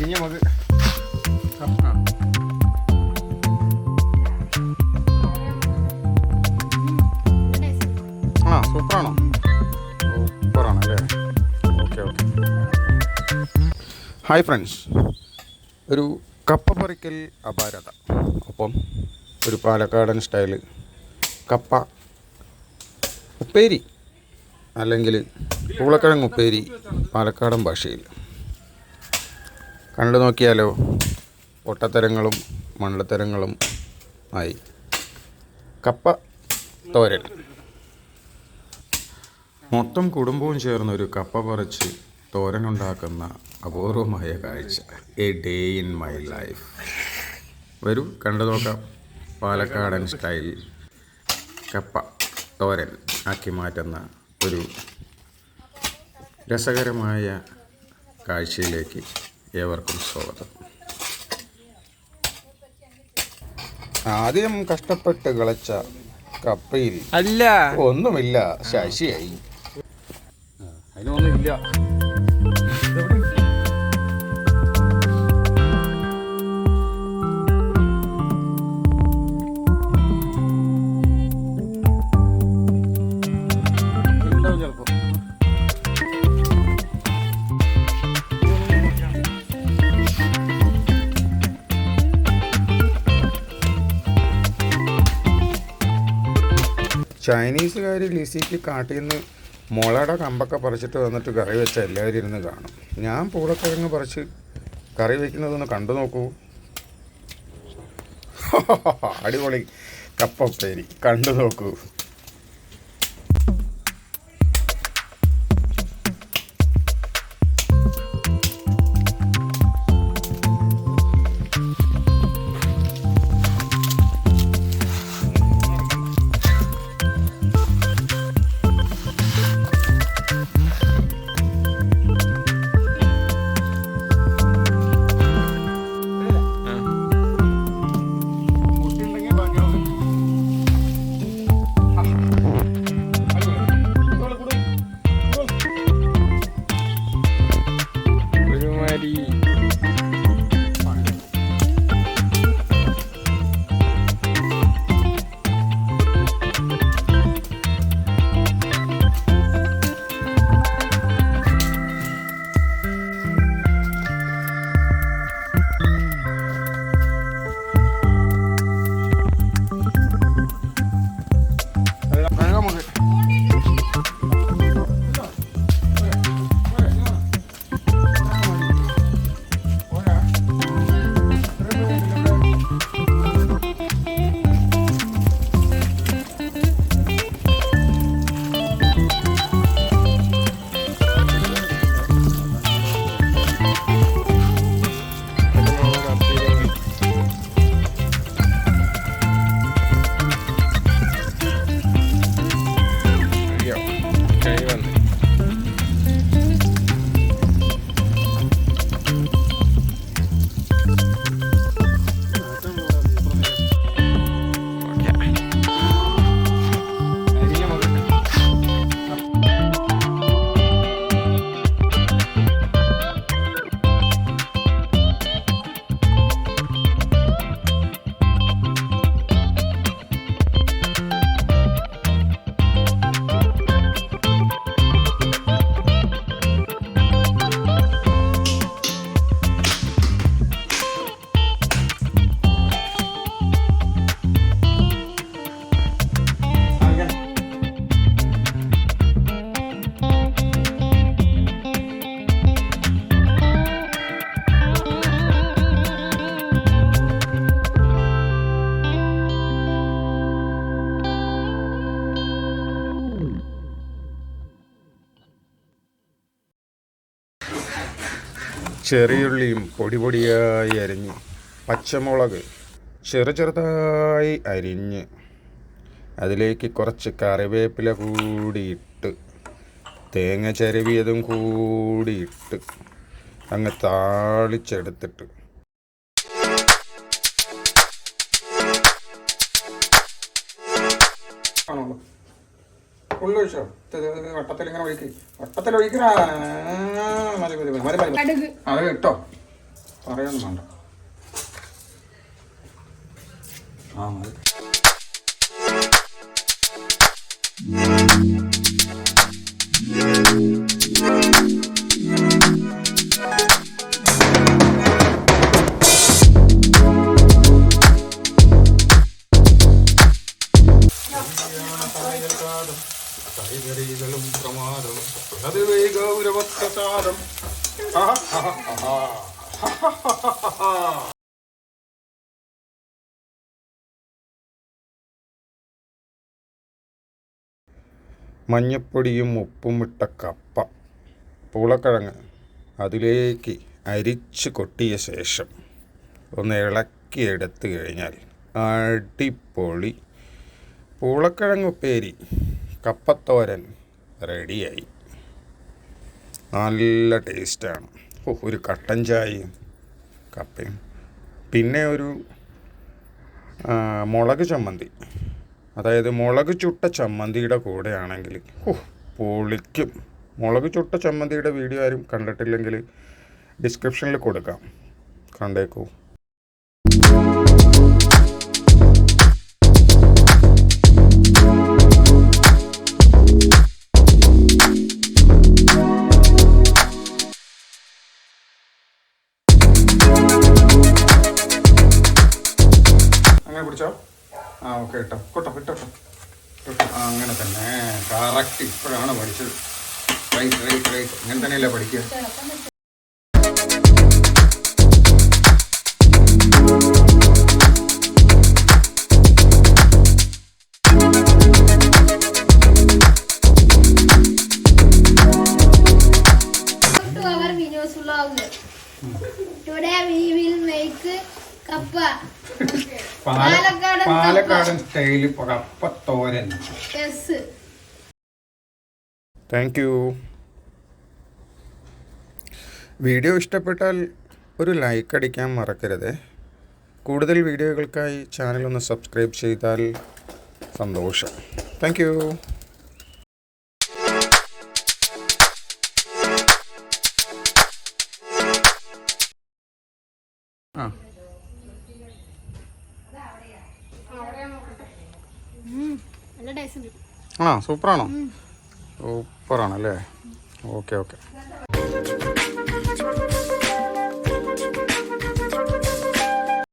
അരിഞ്ഞ നമുക്ക് സൂപ്പറാണോ? സൂപ്പറാണല്ലേ? Okay okay. ഹായ് ഫ്രണ്ട്സ്, ഒരു കപ്പ പറിക്കൽ അപാരത, ഒപ്പം ഒരു പാലക്കാടൻ സ്റ്റൈല് കപ്പ ഉപ്പേരി, അല്ലെങ്കിൽ പൂളക്കിഴങ്ങ് ഉപ്പേരി പാലക്കാടൻ ഭാഷയിൽ. കണ്ടു നോക്കിയാലോ, പൊട്ടത്തരങ്ങളും മണ്ടത്തരങ്ങളും ആയി. കപ്പ തോരൻ. മൊത്തം കുടുംബവും ചേർന്നൊരു കപ്പ പറിച്ച് തോരനുണ്ടാക്കുന്ന അപൂർവമായ കാഴ്ച. A day in my life. വരൂ കണ്ടു നോക്കാം. പാലക്കാടൻ സ്റ്റൈൽ കപ്പ തോരൻ ആക്കി മാറ്റുന്ന ഒരു രസകരമായ കാഴ്ചയിലേക്ക് ഏവർക്കും സ്വാഗതം. ആദ്യം കഷ്ടപ്പെട്ട് കളിച്ച കപ്പയിൽ അല്ല ഒന്നുമില്ല, ശശിയായി. അതിനൊന്നുമില്ല. ചൈനീസുകാർ ലിസിക്ക് കാട്ടിൽ നിന്ന് മുളയുടെ കമ്പൊക്കെ പറിച്ചിട്ട് വന്നിട്ട് കറി വെച്ച എല്ലാവരും ഇരുന്ന് കാണും. ഞാൻ പൂളക്കിഴങ്ങ് പറിച്ച് കറി വയ്ക്കുന്നതൊന്ന് കണ്ടു നോക്കൂ. അടിപൊളി കപ്പ ഉപ്പേരി കണ്ടു നോക്കൂ. ചെറിയുള്ളിയും പൊടിയായി അരിഞ്ഞ്, പച്ചമുളക് ചെറുതായി അരിഞ്ഞ്, അതിലേക്ക് കുറച്ച് കറിവേപ്പില കൂടിയിട്ട്, തേങ്ങ ചിരവിയതും കൂടിയിട്ട് അങ്ങ് താളിച്ചെടുത്തിട്ട് ഉള്ളൊഴിച്ചോ. വട്ടത്തിൽ ഇങ്ങനെ ഒഴിക്ക്, വട്ടത്തിൽ ഒഴിക്കണ. മതി മതി മതി മതി മതി. അത് കേട്ടോ, പറയാനൊന്നും വേണ്ട. ആ മതി. പ്രമാദം അതിവേ ഗൗരവത്താദം. മഞ്ഞപ്പൊടിയും ഉപ്പും ഇട്ട കപ്പ, പൂളക്കിഴങ്ങ് അതിലേക്ക് അരിച്ച് കൊട്ടിയ ശേഷം ഒന്ന് ഇളക്കിയെടുത്ത് കഴിഞ്ഞാൽ അടിപൊളി പൂളക്കിഴങ്ങ് ഉപ്പേരി കപ്പത്തോരൻ റെഡിയായി. നല്ല ടേസ്റ്റാണ്. ഒരു കട്ടൻ ചായയും കപ്പയും, പിന്നെ ഒരു മുളക് ചമ്മന്തി, അതായത് മുളക് ചുട്ട ചമ്മന്തിയുടെ കൂടെയാണെങ്കിൽ പൊളിക്കും. മുളക് ചുട്ട ചമ്മന്തിയുടെ വീഡിയോ ആരും കണ്ടിട്ടില്ലെങ്കിൽ ഡിസ്ക്രിപ്ഷനിൽ കൊടുക്കാം, കണ്ടേക്കൂ. അങ്ങനെ പിടിച്ചോ. ആ ഓക്കെ, ഇട്ടോ കൊട്ടോ ഇട്ടോ. അങ്ങനെ തന്നെ കറക്റ്റ്. ഇപ്പോഴാണ് പഠിച്ചത്. റൈറ്റ്. അങ്ങനെ തന്നെയല്ലേ പഠിക്കുക. പാലക്കാടൻ സ്റ്റൈല് കപ്പത്തോരൻ. Thank you. വീഡിയോ ഇഷ്ടപ്പെട്ടാൽ ഒരു ലൈക്ക് അടിക്കാൻ മറക്കരുത്. കൂടുതൽ വീഡിയോകൾക്കായി ചാനൽ ഒന്ന് സബ്സ്ക്രൈബ് ചെയ്താൽ സന്തോഷം. Thank you. സൂപ്പറാണോ? സൂപ്പറാണല്ലേ. ഓക്കെ.